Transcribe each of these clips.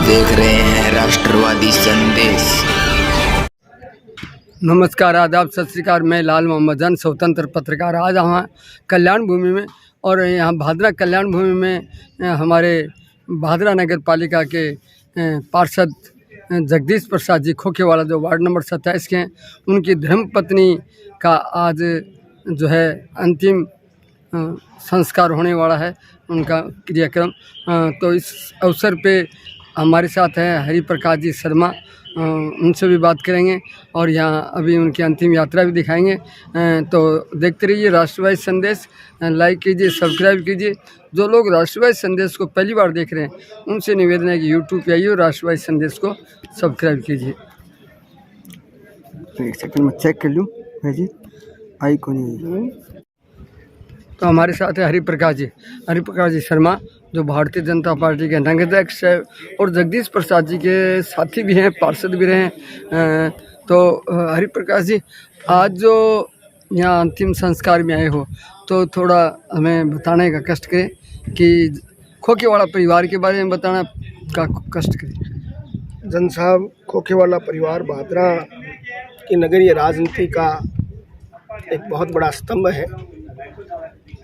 देख रहे हैं राष्ट्रवादी संदेश। नमस्कार, आदाब, सत श्री अकाल। मैं लाल मोहम्मद जन, स्वतंत्र पत्रकार। आज यहाँ कल्याण भूमि में और यहाँ भादरा कल्याण भूमि में हमारे भादरा नगर पालिका के पार्षद जगदीश प्रसाद जी खोखेवाला, जो वार्ड नंबर 27 के हैं, उनकी धर्मपत्नी का आज जो है अंतिम संस्कार होने वाला है, उनका क्रियाक्रम। तो इस अवसर पे हमारे साथ हैं हरि प्रकाश जी शर्मा, उनसे भी बात करेंगे और यहाँ अभी उनकी अंतिम यात्रा भी दिखाएंगे। तो देखते रहिए राष्ट्रवादी संदेश, लाइक कीजिए, सब्सक्राइब कीजिए। जो लोग राष्ट्रवादी संदेश को पहली बार देख रहे हैं उनसे निवेदन है कि यूट्यूब पे आइए और राष्ट्रवादी संदेश को सब्सक्राइब कीजिए। एक सेकंड में चेक कर लूँ जी, आई को नहीं। तो हमारे साथ है हरि प्रकाश जी शर्मा, जो भारतीय जनता पार्टी के नगराध्यक्ष है और जगदीश प्रसाद जी के साथी भी हैं, पार्षद भी रहे हैं। तो हरि प्रकाश जी, आज जो यहाँ अंतिम संस्कार में आए हो, तो थोड़ा हमें बताने का कष्ट करें कि खोखेवाला परिवार के बारे में बताना का कष्ट करें। जन साहब, खोखेवाला परिवार भादरा की नगरीय राजनीति का एक बहुत बड़ा स्तंभ है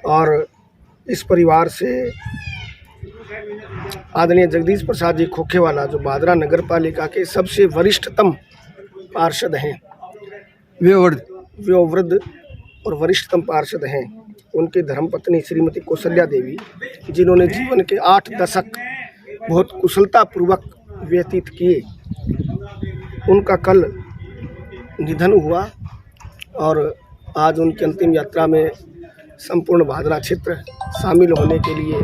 और इस परिवार से आदरणीय जगदीश प्रसाद जी खोखेवाला, जो भादरा नगर पालिका के सबसे वरिष्ठतम पार्षद हैं, वे वृद्ध और वरिष्ठतम पार्षद हैं, उनकी धर्मपत्नी श्रीमती कौशल्या देवी, जिन्होंने जीवन के 8 दशक बहुत कुशलतापूर्वक व्यतीत किए, उनका कल निधन हुआ और आज उनकी अंतिम यात्रा में संपूर्ण भादरा क्षेत्र शामिल होने के लिए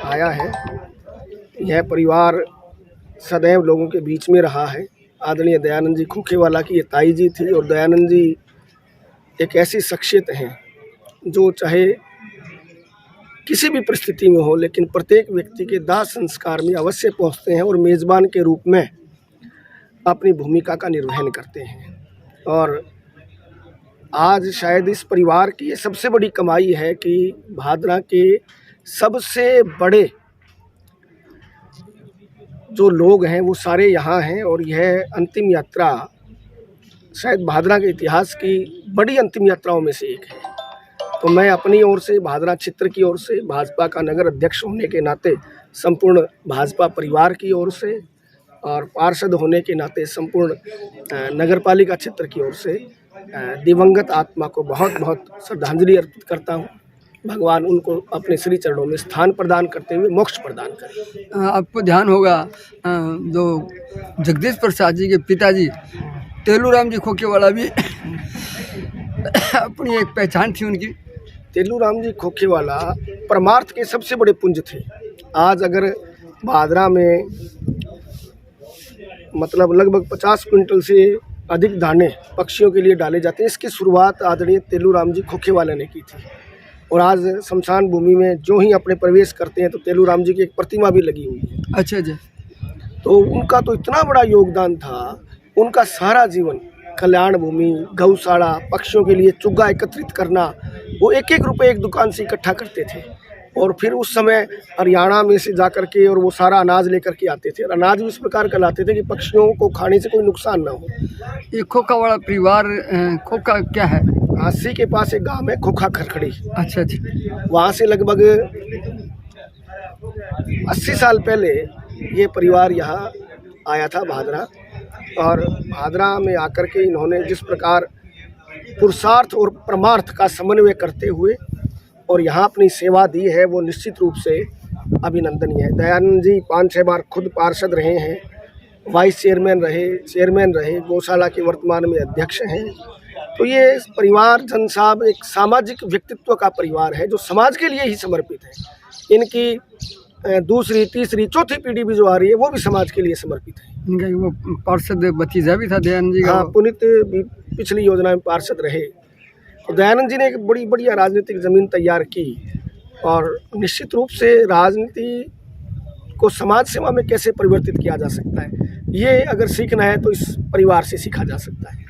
आया है। यह परिवार सदैव लोगों के बीच में रहा है। आदरणीय दयानंद जी खोखेवाला की ये ताई जी थी और दयानंद जी एक ऐसी शख्सियत हैं जो चाहे किसी भी परिस्थिति में हो, लेकिन प्रत्येक व्यक्ति के दाह संस्कार में अवश्य पहुंचते हैं और मेज़बान के रूप में अपनी भूमिका का निर्वहन करते हैं। और आज शायद इस परिवार की ये सबसे बड़ी कमाई है कि भादरा के सबसे बड़े जो लोग हैं वो सारे यहाँ हैं और यह अंतिम यात्रा शायद भादरा के इतिहास की बड़ी अंतिम यात्राओं में से एक है। तो मैं अपनी ओर से, भादरा क्षेत्र की ओर से, भाजपा का नगर अध्यक्ष होने के नाते संपूर्ण भाजपा परिवार की ओर से और पार्षद होने के नाते संपूर्ण नगरपालिका क्षेत्र की ओर से दिवंगत आत्मा को बहुत बहुत श्रद्धांजलि अर्पित करता हूँ। भगवान उनको अपने श्री चरणों में स्थान प्रदान करते हुए मोक्ष प्रदान करें। आपको ध्यान होगा जो जगदीश प्रसाद जी के पिताजी तेलूराम जी खोखेवाला भी अपनी एक पहचान थी उनकी। तेलूराम जी खोखेवाला परमार्थ के सबसे बड़े पुंज थे। आज अगर भादरा में मतलब लगभग 50 क्विंटल से अधिक दाने पक्षियों के लिए डाले जाते हैं, इसकी शुरुआत आदरणीय तेलूराम जी खोखेवाला ने की थी। और आज शमशान भूमि में जो ही अपने प्रवेश करते हैं तो तेलूराम जी की एक प्रतिमा भी लगी हुई है। अच्छा जी। तो उनका तो इतना बड़ा योगदान था, उनका सारा जीवन कल्याण भूमि, गौशाला, पक्षियों के लिए चुग्गा एकत्रित करना, वो एक एक रुपये एक दुकान से इकट्ठा करते थे और फिर उस समय हरियाणा में से जा कर के और वो सारा अनाज लेकर के आते थे और अनाज भी इस प्रकार का लाते थे कि पक्षियों को खाने से कोई नुकसान ना हो। ये खोखावाला परिवार, खोखा क्या है? हांसी के पास एक गांव है खोखा खरखड़ी। अच्छा जी। वहाँ से लगभग 80 साल पहले ये परिवार यहाँ आया था भादरा, और भादरा में आकर के इन्होंने जिस प्रकार पुरुषार्थ और परमार्थ का समन्वय करते हुए और यहाँ अपनी सेवा दी है, वो निश्चित रूप से अभिनंदनीय है। दयानंद जी 5-6 बार खुद पार्षद रहे हैं, वाइस चेयरमैन रहे, गौशाला के वर्तमान में अध्यक्ष हैं। तो ये परिवार जन साहब एक सामाजिक व्यक्तित्व का परिवार है जो समाज के लिए ही समर्पित है। इनकी दूसरी, तीसरी, चौथी पीढ़ी भी जो आ रही है वो भी समाज के लिए समर्पित है। इनका वो पार्षद भतीजा भी था दयानंद जी का। हाँ, पुनित भी पिछली योजना में पार्षद रहे। तो दयानंद जी ने एक बड़ी बढ़िया राजनीतिक ज़मीन तैयार की और निश्चित रूप से राजनीति को समाज सेवा में कैसे परिवर्तित किया जा सकता है, ये अगर सीखना है तो इस परिवार से सीखा जा सकता है।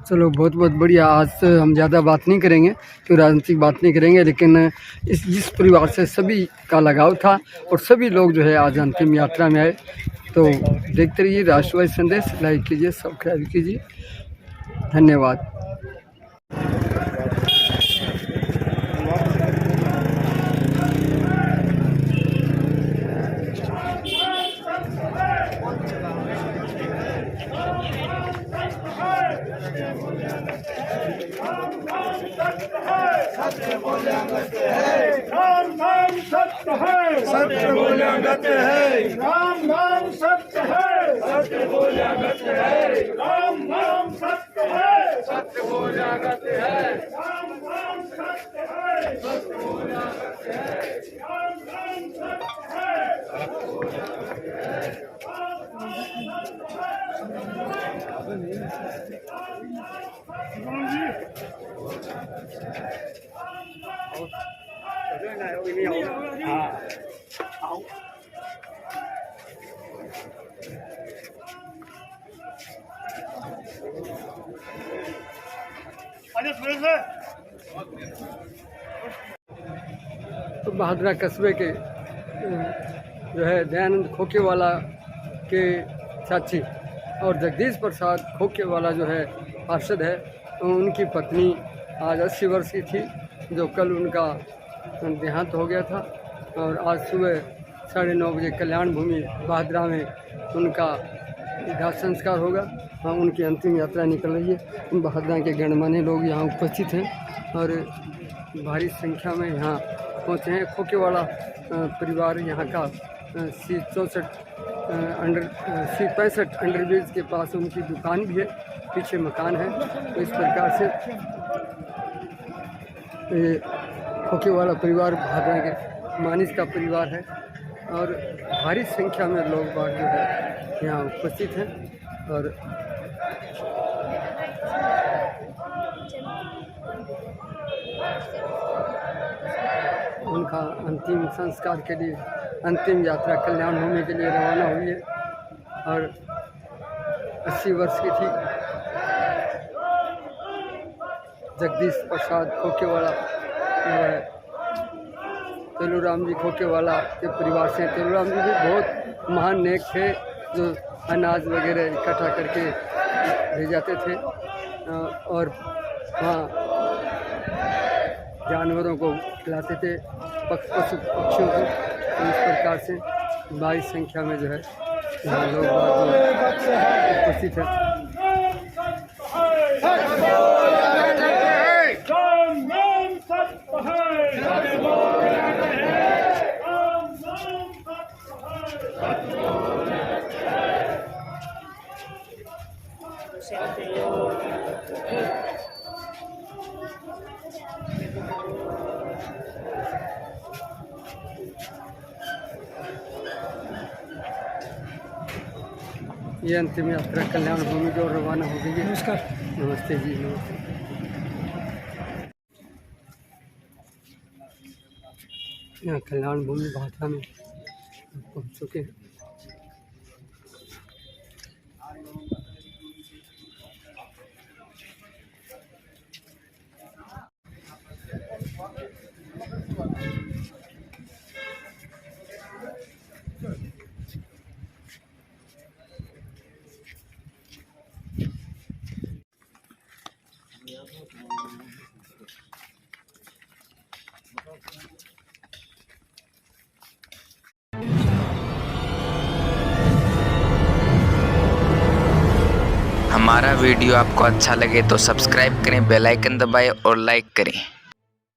चलो, बहुत बहुत बढ़िया। आज हम ज़्यादा बात नहीं करेंगे, क्यों राजनीतिक बात नहीं करेंगे, लेकिन जिस परिवार से सभी का लगाव था और सभी लोग जो है आज अंतिम यात्रा में आए, तो देखते रहिए राष्ट्रवादी संदेश, लाइक कीजिए, सब्सक्राइब कीजिए। धन्यवाद। सत्य बोलेंगे राम नाम सत्य है, सत्य बोलेंगे राम नाम सत्य है, सत्य बोलेंगे राम नाम सत्य है, सत्य बोलेंगे राम नाम सत्य है, सत्य बोलेंगे राम नाम सत्य है, सत्य बोलेंगे तो बहादुरा कस्बे के जो है दयानंद खोखेवाला के चाची और जगदीश प्रसाद खोखेवाला जो है पार्षद है, उनकी पत्नी आज 80 वर्ष की थी, जो कल उनका देहांत हो गया था। और आज सुबह 9:30 बजे कल्याण भूमि बहादुरा में उनका दाह संस्कार होगा। हाँ, उनकी अंतिम यात्रा निकल रही है। बहादुरा के गणमान्य लोग यहाँ उपस्थित हैं और भारी संख्या में यहाँ पहुँचे हैं। खोखेवाला परिवार यहाँ का C64 अंडरब्रिज के पास उनकी दुकान भी है, पीछे मकान है। तो इस प्रकार से ये खोखेवाला परिवार बहादुरा के मानिस का परिवार है और भारी संख्या में लोग बाग जो है यहाँ उपस्थित हैं। और उनका अंतिम संस्कार के लिए अंतिम यात्रा कल्याण भूमि के लिए रवाना हुई है और 80 वर्ष की थी। जगदीश प्रसाद खोखेवाला तेलूराम जी खोखेवाला के परिवार से। तेलूराम जी भी बहुत महान नेक थे, जो अनाज वगैरह इकट्ठा करके ले जाते थे और वहाँ जानवरों को खिलाते थे, पशु पक्षियों को। तो इस प्रकार से भारी संख्या में जो है यहाँ लोग उपस्थित हैं। ये अंतिम यात्रा कल्याण भूमि की ओर रवाना हो गई है। नमस्कार। नमस्ते जी, नमस्ते। यहाँ कल्याण भूमि बहादुरा में पहुँच चुके हैं। हमारा वीडियो आपको अच्छा लगे तो सब्सक्राइब करें, बेल आइकन दबाएं और लाइक करें।